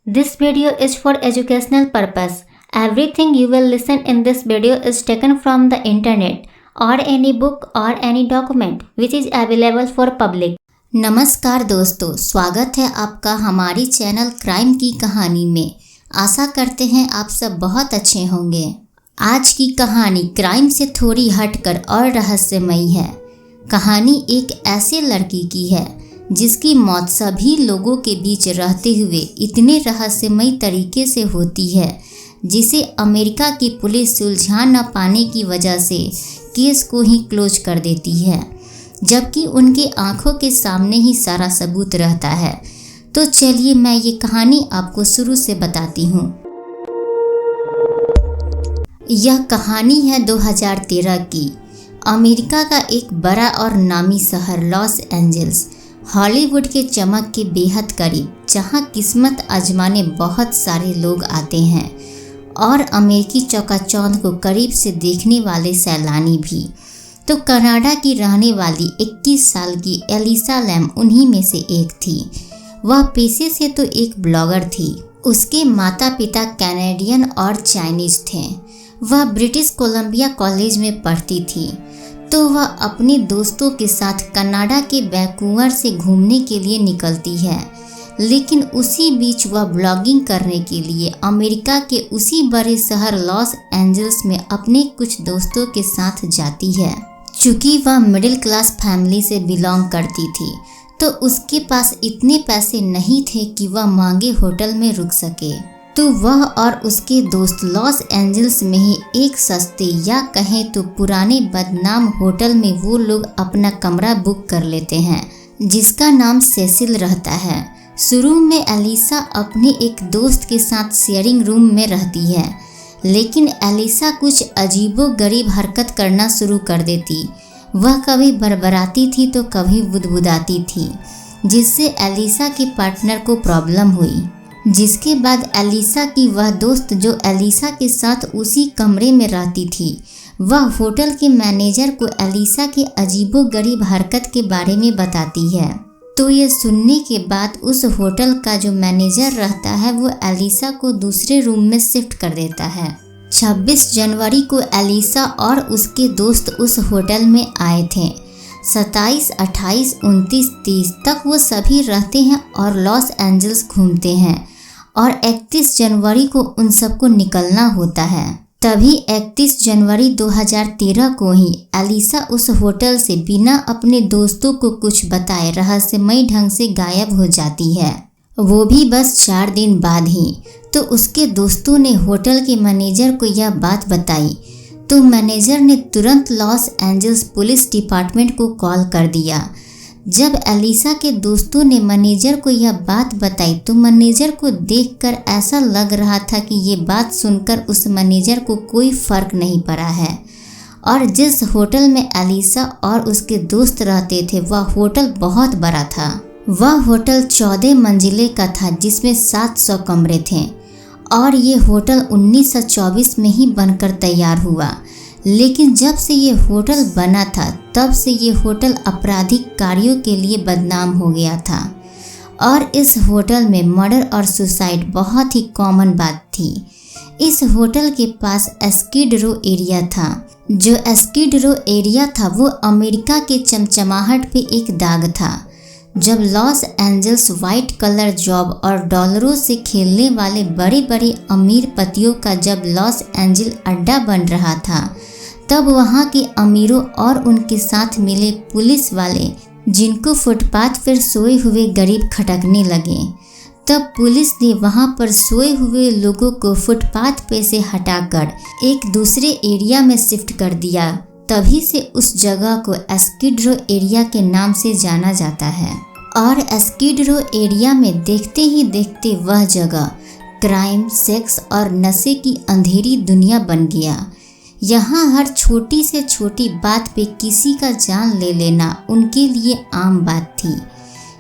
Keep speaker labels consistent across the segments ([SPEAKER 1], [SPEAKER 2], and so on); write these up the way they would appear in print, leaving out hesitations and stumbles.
[SPEAKER 1] This video is for educational purpose. Everything you will listen in this video is taken from the internet or any book or any document which is available for public.
[SPEAKER 2] नमस्कार दोस्तों, स्वागत है आपका हमारी channel crime की कहानी में। आशा करते हैं आप सब बहुत अच्छे होंगे। आज की कहानी क्राइम से थोड़ी हटकर और रहस्यमयी है। कहानी एक ऐसे लड़की की है जिसकी मौत सभी लोगों के बीच रहते हुए इतने रहस्यमयी तरीके से होती है जिसे अमेरिका की पुलिस सुलझा न पाने की वजह से केस को ही क्लोज कर देती है, जबकि उनके आंखों के सामने ही सारा सबूत रहता है। तो चलिए मैं ये कहानी आपको शुरू से बताती हूँ। यह कहानी है 2013 की। अमेरिका का एक बड़ा और नामी शहर लॉस एंजल्स हॉलीवुड के चमक के बेहद करीब, जहां किस्मत आजमाने बहुत सारे लोग आते हैं और अमेरिकी चौकाचौंध को करीब से देखने वाले सैलानी भी। तो कनाडा की रहने वाली 21 साल की एलिसा लैम उन्हीं में से एक थी। वह पेशे से तो एक ब्लॉगर थी। उसके माता पिता कैनेडियन और चाइनीज थे। वह ब्रिटिश कोलंबिया कॉलेज में पढ़ती थी। तो वह अपने दोस्तों के साथ कनाडा के वैंकूवर से घूमने के लिए निकलती है, लेकिन उसी बीच वह ब्लॉगिंग करने के लिए अमेरिका के उसी बड़े शहर लॉस एंजल्स में अपने कुछ दोस्तों के साथ जाती है। चूँकि वह मिडिल क्लास फैमिली से बिलोंग करती थी, तो उसके पास इतने पैसे नहीं थे कि वह महंगे होटल में रुक सके। तो वह और उसके दोस्त लॉस एंजल्स में ही एक सस्ते या कहें तो पुराने बदनाम होटल में वो लोग अपना कमरा बुक कर लेते हैं, जिसका नाम सेसिल रहता है। शुरू में एलिसा अपने एक दोस्त के साथ शेयरिंग रूम में रहती है, लेकिन एलिसा कुछ अजीबोगरीब हरकत करना शुरू कर देती। वह कभी बड़बड़ाती थी तो कभी बुदबुदाती थी, जिससे एलिसा के पार्टनर को प्रॉब्लम हुई। जिसके बाद एलिसा की वह दोस्त जो एलिसा के साथ उसी कमरे में रहती थी, वह होटल के मैनेजर को एलिसा के अजीबोगरीब हरकत के बारे में बताती है। तो ये सुनने के बाद उस होटल का जो मैनेजर रहता है वो एलिसा को दूसरे रूम में शिफ्ट कर देता है। 26 जनवरी को एलिसा और उसके दोस्त उस होटल में आए थे। 27, 28, 29, 30 तक वो सभी रहते हैं और लॉस एंजल्स घूमते हैं और 31 जनवरी को उन सबको निकलना होता है। तभी 31 जनवरी 2013 को ही एलिसा उस होटल से बिना अपने दोस्तों को कुछ बताए रहस्यमयी ढंग से गायब हो जाती है, वो भी बस 4 दिन बाद ही। तो उसके दोस्तों ने होटल के मैनेजर को यह बात बताई, तो मैनेजर ने तुरंत लॉस एंजल्स पुलिस डिपार्टमेंट को कॉल कर दिया। जब एलिसा के दोस्तों ने मैनेजर को यह बात बताई तो मैनेजर को देखकर ऐसा लग रहा था कि ये बात सुनकर उस मैनेजर को कोई फर्क नहीं पड़ा है। और जिस होटल में एलिसा और उसके दोस्त रहते थे वह होटल बहुत बड़ा था। वह होटल 14 मंजिले का था, जिसमें 700 कमरे थे और ये होटल 1924 में ही बनकर तैयार हुआ। लेकिन जब से ये होटल बना था तब से ये होटल आपराधिक कार्यों के लिए बदनाम हो गया था और इस होटल में मर्डर और सुसाइड बहुत ही कॉमन बात थी। इस होटल के पास स्किड रो एरिया था। जो स्किड रो एरिया था वो अमेरिका के चमचमाहट पे एक दाग था। जब Los Angeles white collar job और डॉलरों से खेलने वाले बड़े बड़े अमीर पतियों का जब लॉस एंजल अड्डा बन रहा था, तब वहाँ के अमीरों और उनके साथ मिले पुलिस वाले, जिनको फुटपाथ पर सोए हुए गरीब खटकने लगे, तब पुलिस ने वहाँ पर सोए हुए लोगों को फुटपाथ पे से हटाकर एक दूसरे एरिया में शिफ्ट कर दिया। तभी से उस जगह को स्किड रो एरिया के नाम से जाना जाता है। और स्किड रो एरिया में देखते ही देखते वह जगह क्राइम, सेक्स और नशे की अंधेरी दुनिया बन गया। यहाँ हर छोटी से छोटी बात पे किसी का जान ले लेना उनके लिए आम बात थी।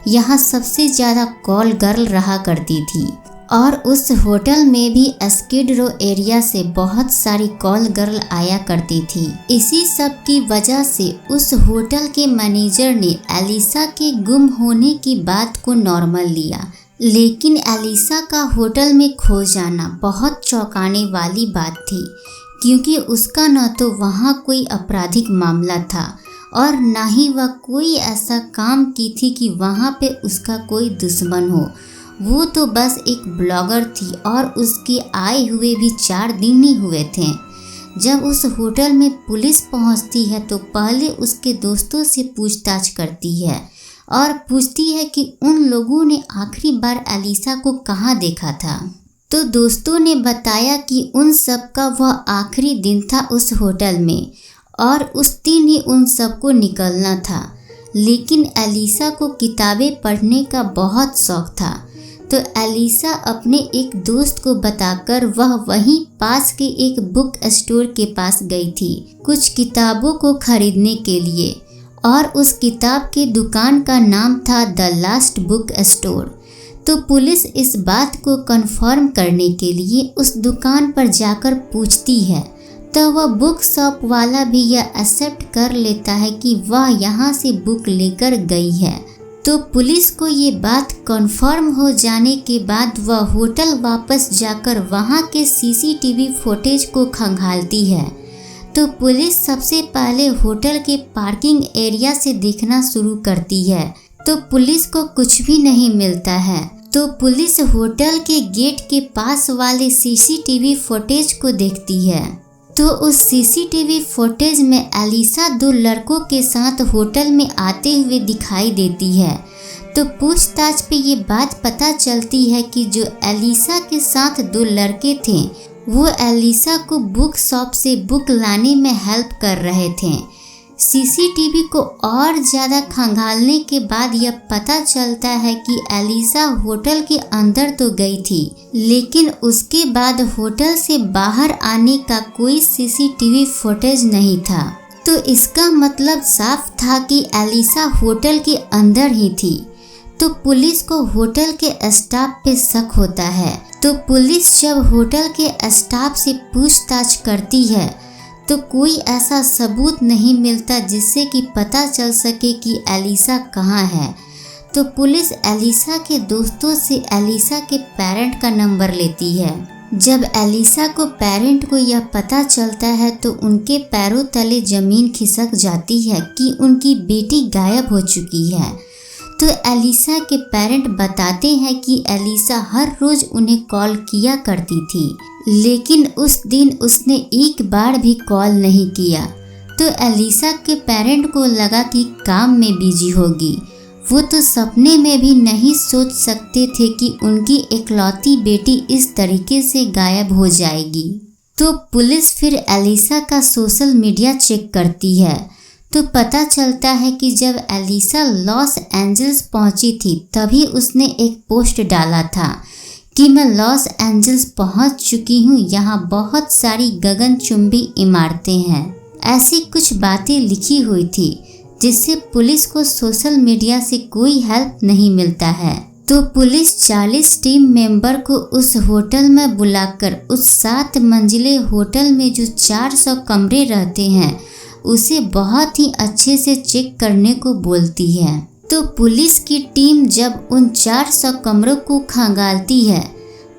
[SPEAKER 2] यहाँ सबसे ज़्यादा कॉल गर्ल रहा करती थी और उस होटल में भी स्किड रो एरिया से बहुत सारी कॉल गर्ल आया करती थी। इसी सब की वजह से उस होटल के मैनेजर ने एलिसा के गुम होने की बात को नॉर्मल लिया, लेकिन एलिसा का होटल में खो जाना बहुत चौंकाने वाली बात थी, क्योंकि उसका न तो वहाँ कोई आपराधिक मामला था और ना ही वह कोई ऐसा काम की थी कि वहाँ पे उसका कोई दुश्मन हो। वो तो बस एक ब्लॉगर थी और उसके आए हुए भी 4 दिन ही हुए थे। जब उस होटल में पुलिस पहुँचती है तो पहले उसके दोस्तों से पूछताछ करती है और पूछती है कि उन लोगों ने आखिरी बार एलिसा को कहाँ देखा था। तो दोस्तों ने बताया कि उन सब का वह आखिरी दिन था उस होटल में और उस दिन ही उन सबको निकलना था। लेकिन एलिसा को किताबें पढ़ने का बहुत शौक था, तो एलिसा अपने एक दोस्त को बताकर वह वहीं पास के एक बुक स्टोर के पास गई थी कुछ किताबों को खरीदने के लिए, और उस किताब के दुकान का नाम था द लास्ट बुक स्टोर। तो पुलिस इस बात को कंफर्म करने के लिए उस दुकान पर जाकर पूछती है, तो वह बुक शॉप वाला भी यह एक्सेप्ट कर लेता है कि वह यहाँ से बुक लेकर गई है। तो पुलिस को ये बात कंफर्म हो जाने के बाद वह होटल वापस जाकर वहाँ के सीसीटीवी फुटेज को खंगालती है। तो पुलिस सबसे पहले होटल के पार्किंग एरिया से देखना शुरू करती है, तो पुलिस को कुछ भी नहीं मिलता है। तो पुलिस होटल के गेट के पास वाले सीसीटीवी फुटेज को देखती है, तो उस सीसीटीवी फुटेज में एलिसा 2 लड़कों के साथ होटल में आते हुए दिखाई देती है। तो पूछताछ पे ये बात पता चलती है कि जो एलिसा के साथ 2 लड़के थे वो एलिसा को बुक शॉप से बुक लाने में हेल्प कर रहे थे। सीसीटीवी को और ज़्यादा खंगालने के बाद यह पता चलता है कि एलिसा होटल के अंदर तो गई थी, लेकिन उसके बाद होटल से बाहर आने का कोई सीसीटीवी फुटेज नहीं था। तो इसका मतलब साफ था कि एलिसा होटल के अंदर ही थी। तो पुलिस को होटल के स्टाफ पे शक होता है। तो पुलिस जब होटल के स्टाफ से पूछताछ करती है तो कोई ऐसा सबूत नहीं मिलता जिससे कि पता चल सके कि एलिसा कहाँ है। तो पुलिस एलिसा के दोस्तों से एलिसा के पेरेंट का नंबर लेती है। जब एलिसा को पेरेंट को यह पता चलता है तो उनके पैरों तले ज़मीन खिसक जाती है कि उनकी बेटी गायब हो चुकी है। तो एलिसा के पेरेंट बताते हैं कि एलिसा हर रोज़ उन्हें कॉल किया करती थी, लेकिन उस दिन उसने एक बार भी कॉल नहीं किया। तो एलिसा के पेरेंट को लगा कि काम में बिजी होगी। वो तो सपने में भी नहीं सोच सकते थे कि उनकी इकलौती बेटी इस तरीके से गायब हो जाएगी। तो पुलिस फिर एलिसा का सोशल मीडिया चेक करती है, तो पता चलता है कि जब एलिसा लॉस एंजल्स पहुंची थी तभी उसने एक पोस्ट डाला था कि मैं लॉस एंजल्स पहुंच चुकी हूं, यहाँ बहुत सारी गगनचुंबी इमारतें हैं। ऐसी कुछ बातें लिखी हुई थी जिससे पुलिस को सोशल मीडिया से कोई हेल्प नहीं मिलता है। तो पुलिस 40 टीम मेंबर को उस होटल में बुलाकर उस 7 मंजिले होटल में जो 400 कमरे रहते हैं उसे बहुत ही अच्छे से चेक करने को बोलती है। तो पुलिस की टीम जब उन 400 कमरों को खंगालती है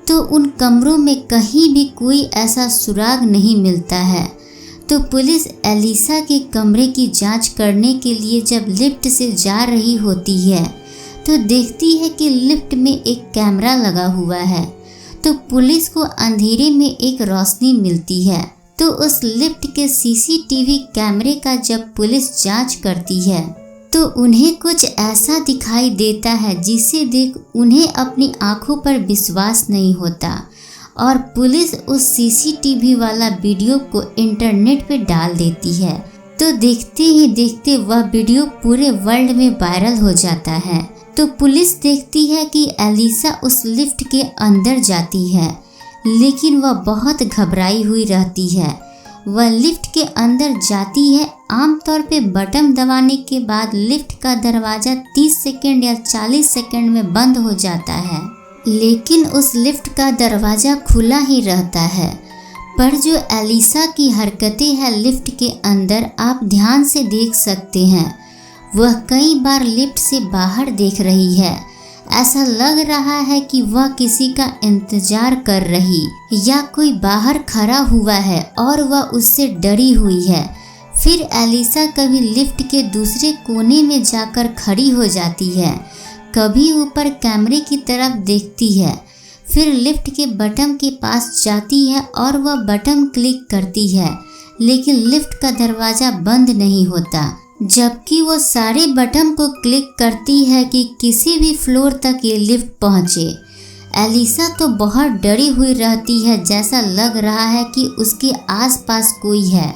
[SPEAKER 2] तो उन कमरों में कहीं भी कोई ऐसा सुराग नहीं मिलता है। तो पुलिस एलिसा के कमरे की जांच करने के लिए जब लिफ्ट से जा रही होती है तो देखती है कि लिफ्ट में एक कैमरा लगा हुआ है। तो पुलिस को अंधेरे में एक रोशनी मिलती है। तो उस लिफ्ट के सीसीटीवी कैमरे का जब पुलिस जांच करती है तो उन्हें कुछ ऐसा दिखाई देता है जिसे देख उन्हें अपनी आंखों पर विश्वास नहीं होता और पुलिस उस सीसीटीवी वाला वीडियो को इंटरनेट पे डाल देती है। तो देखते ही देखते वह वीडियो पूरे वर्ल्ड में वायरल हो जाता है। तो पुलिस देखती है कि एलिसा उस लिफ्ट के अंदर जाती है, लेकिन वह बहुत घबराई हुई रहती है। वह लिफ्ट के अंदर जाती है। आमतौर पे बटन दबाने के बाद लिफ्ट का दरवाज़ा 30 सेकंड या 40 सेकंड में बंद हो जाता है, लेकिन उस लिफ्ट का दरवाज़ा खुला ही रहता है। पर जो एलिसा की हरकतें हैं लिफ्ट के अंदर आप ध्यान से देख सकते हैं। वह कई बार लिफ्ट से बाहर देख रही है, ऐसा लग रहा है कि वह किसी का इंतजार कर रही या कोई बाहर खड़ा हुआ है और वह उससे डरी हुई है। फिर एलिसा कभी लिफ्ट के दूसरे कोने में जाकर खड़ी हो जाती है, कभी ऊपर कैमरे की तरफ देखती है, फिर लिफ्ट के बटन के पास जाती है और वह बटन क्लिक करती है, लेकिन लिफ्ट का दरवाज़ा बंद नहीं होता। जबकि वो सारे बटन को क्लिक करती है कि किसी भी फ्लोर तक ये लिफ्ट पहुँचे। एलिसा तो बहुत डरी हुई रहती है, जैसा लग रहा है कि उसके आसपास कोई है,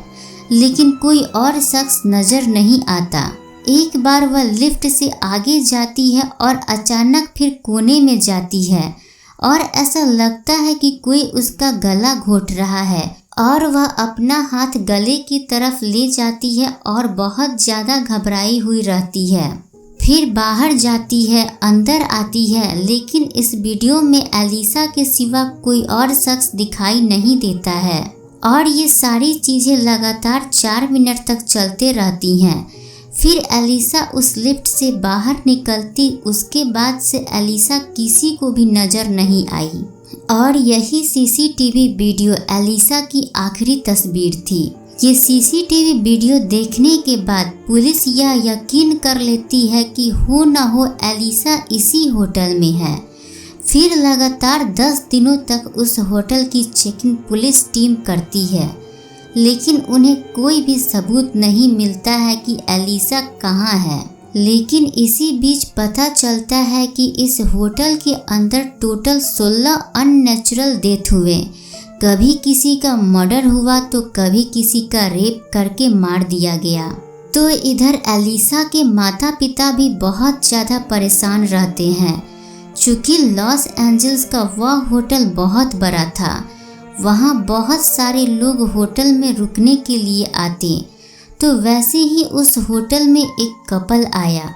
[SPEAKER 2] लेकिन कोई और शख्स नज़र नहीं आता। एक बार वह लिफ्ट से आगे जाती है और अचानक फिर कोने में जाती है और ऐसा लगता है कि कोई उसका गला घोट रहा है और वह अपना हाथ गले की तरफ ले जाती है और बहुत ज़्यादा घबराई हुई रहती है। फिर बाहर जाती है, अंदर आती है, लेकिन इस वीडियो में एलिसा के सिवा कोई और शख्स दिखाई नहीं देता है और ये सारी चीज़ें लगातार 4 मिनट तक चलते रहती हैं। फिर एलिसा उस लिफ्ट से बाहर निकलती, उसके बाद से एलिसा किसी को भी नज़र नहीं आई और यही सीसीटीवी वीडियो एलिसा की आखिरी तस्वीर थी। ये सीसीटीवी वीडियो देखने के बाद पुलिस यह यकीन कर लेती है कि हो न हो एलिसा इसी होटल में है। फिर लगातार 10 दिनों तक उस होटल की चेकिंग पुलिस टीम करती है, लेकिन उन्हें कोई भी सबूत नहीं मिलता है कि एलिसा कहाँ है। लेकिन इसी बीच पता चलता है कि इस होटल के अंदर टोटल 16 अननेचुरल डेथ हुए। कभी किसी का मर्डर हुआ तो कभी किसी का रेप करके मार दिया गया। तो इधर एलिसा के माता पिता भी बहुत ज़्यादा परेशान रहते हैं। चूँकि लॉस एंजल्स का वह होटल बहुत बड़ा था, वहाँ बहुत सारे लोग होटल में रुकने के लिए आते। तो वैसे ही उस होटल में एक कपल आया,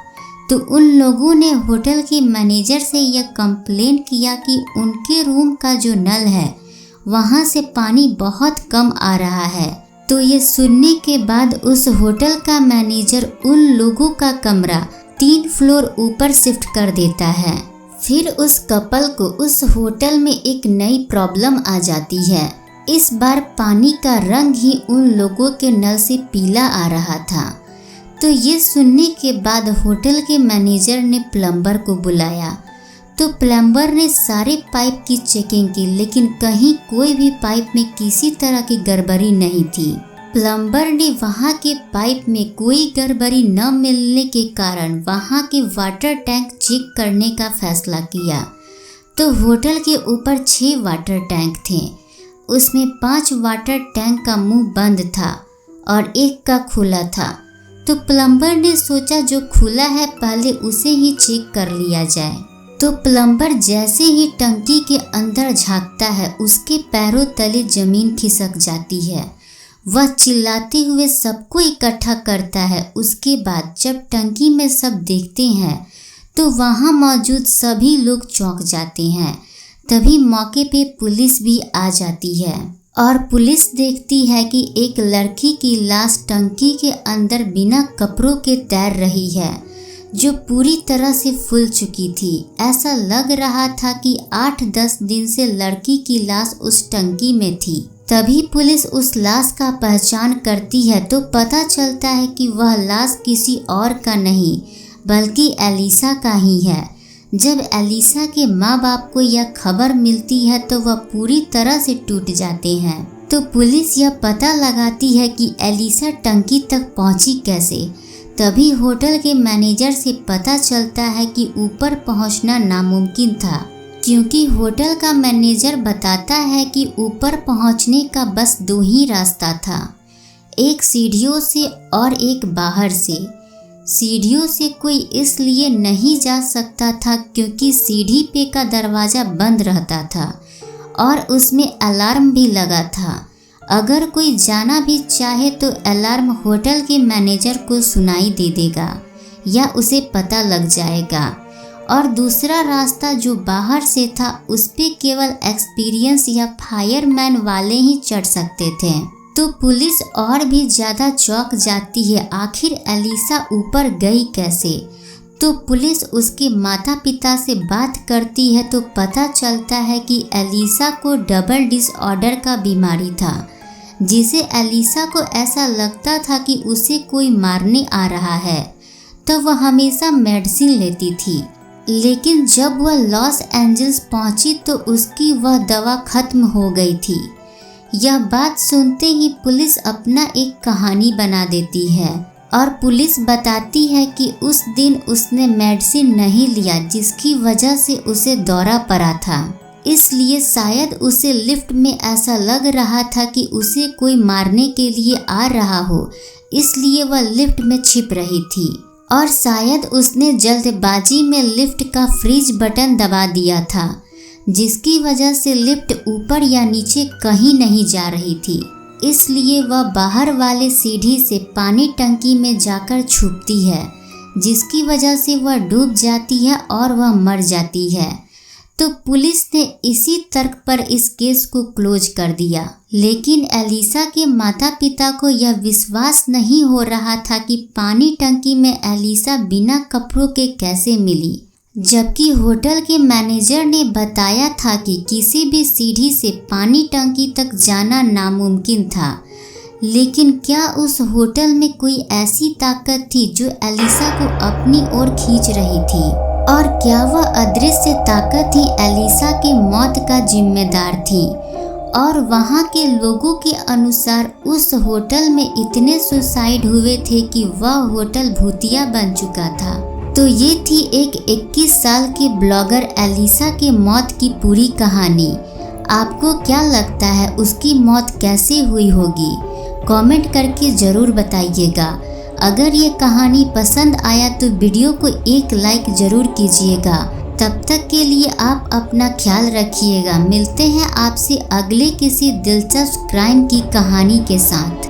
[SPEAKER 2] तो उन लोगों ने होटल के मैनेजर से यह कंप्लेन किया कि उनके रूम का जो नल है वहाँ से पानी बहुत कम आ रहा है। तो ये सुनने के बाद उस होटल का मैनेजर उन लोगों का कमरा 3 फ्लोर ऊपर शिफ्ट कर देता है। फिर उस कपल को उस होटल में एक नई प्रॉब्लम आ जाती है। इस बार पानी का रंग ही उन लोगों के नल से पीला आ रहा था। तो ये सुनने के बाद होटल के मैनेजर ने प्लम्बर को बुलाया। तो प्लम्बर ने सारे पाइप की चेकिंग की, लेकिन कहीं कोई भी पाइप में किसी तरह की गड़बड़ी नहीं थी। प्लम्बर ने वहाँ के पाइप में कोई गड़बड़ी न मिलने के कारण वहाँ के वाटर टैंक चेक करने का फैसला किया। तो होटल के ऊपर 6 वाटर टैंक थे, उसमें 5 वाटर टैंक का मुंह बंद था और एक का खुला था। तो प्लम्बर ने सोचा जो खुला है पहले उसे ही चेक कर लिया जाए। तो प्लम्बर जैसे ही टंकी के अंदर झांकता है, उसके पैरों तले जमीन खिसक जाती है। वह चिल्लाते हुए सबको इकट्ठा करता है। उसके बाद जब टंकी में सब देखते हैं तो वहाँ मौजूद सभी लोग चौंक जाते हैं। तभी मौके पे पुलिस भी आ जाती है और पुलिस देखती है कि एक लड़की की लाश टंकी के अंदर बिना कपड़ों के तैर रही है, जो पूरी तरह से फूल चुकी थी। ऐसा लग रहा था कि 8-10 दिन से लड़की की लाश उस टंकी में थी। तभी पुलिस उस लाश का पहचान करती है तो पता चलता है कि वह लाश किसी और का नहीं बल्कि एलिसा का ही है। जब एलिसा के माँ बाप को यह खबर मिलती है तो वह पूरी तरह से टूट जाते हैं। तो पुलिस यह पता लगाती है कि एलिसा टंकी तक पहुंची कैसे। तभी होटल के मैनेजर से पता चलता है कि ऊपर पहुंचना नामुमकिन था, क्योंकि होटल का मैनेजर बताता है कि ऊपर पहुंचने का बस 2 ही रास्ता था, एक सीढ़ियों से और एक बाहर से। सीढ़ियों से कोई इसलिए नहीं जा सकता था क्योंकि सीढ़ी पे का दरवाज़ा बंद रहता था और उसमें अलार्म भी लगा था। अगर कोई जाना भी चाहे तो अलार्म होटल के मैनेजर को सुनाई दे देगा या उसे पता लग जाएगा। और दूसरा रास्ता जो बाहर से था उस पे केवल एक्सपीरियंस या फायरमैन वाले ही चढ़ सकते थे। तो पुलिस और भी ज़्यादा चौंक जाती है, आखिर एलिसा ऊपर गई कैसे। तो पुलिस उसके माता पिता से बात करती है तो पता चलता है कि एलिसा को डबल डिसऑर्डर का बीमारी था, जिसे एलिसा को ऐसा लगता था कि उसे कोई मारने आ रहा है, तो वह हमेशा मेडिसिन लेती थी। लेकिन जब वह लॉस एंजल्स पहुंची तो उसकी वह दवा खत्म हो गई थी। यह बात सुनते ही पुलिस अपना एक कहानी बना देती है और पुलिस बताती है कि उस दिन उसने मेडिसिन नहीं लिया, जिसकी वजह से उसे दौरा पड़ा था। इसलिए शायद उसे लिफ्ट में ऐसा लग रहा था कि उसे कोई मारने के लिए आ रहा हो, इसलिए वह लिफ्ट में छिप रही थी और शायद उसने जल्दबाजी में लिफ्ट का फ्रीज बटन दबा दिया था, जिसकी वजह से लिफ्ट ऊपर या नीचे कहीं नहीं जा रही थी। इसलिए वह बाहर वाले सीढ़ी से पानी टंकी में जाकर छुपती है, जिसकी वजह से वह डूब जाती है और वह मर जाती है। तो पुलिस ने इसी तर्क पर इस केस को क्लोज कर दिया। लेकिन एलिसा के माता पिता को यह विश्वास नहीं हो रहा था कि पानी टंकी में एलिसा बिना कपड़ों के कैसे मिली, जबकि होटल के मैनेजर ने बताया था कि किसी भी सीढ़ी से पानी टंकी तक जाना नामुमकिन था। लेकिन क्या उस होटल में कोई ऐसी ताकत थी जो एलिसा को अपनी ओर खींच रही थी? और क्या वह अदृश्य ताकत ही एलिसा की मौत का जिम्मेदार थी? और वहाँ के लोगों के अनुसार उस होटल में इतने सुसाइड हुए थे कि वह होटल भूतिया बन चुका था। तो ये थी एक 21 साल के ब्लॉगर एलिसा के मौत की पूरी कहानी। आपको क्या लगता है उसकी मौत कैसे हुई होगी? कमेंट करके ज़रूर बताइएगा। अगर ये कहानी पसंद आया तो वीडियो को एक लाइक ज़रूर कीजिएगा। तब तक के लिए आप अपना ख्याल रखिएगा। मिलते हैं आपसे अगले किसी दिलचस्प क्राइम की कहानी के साथ।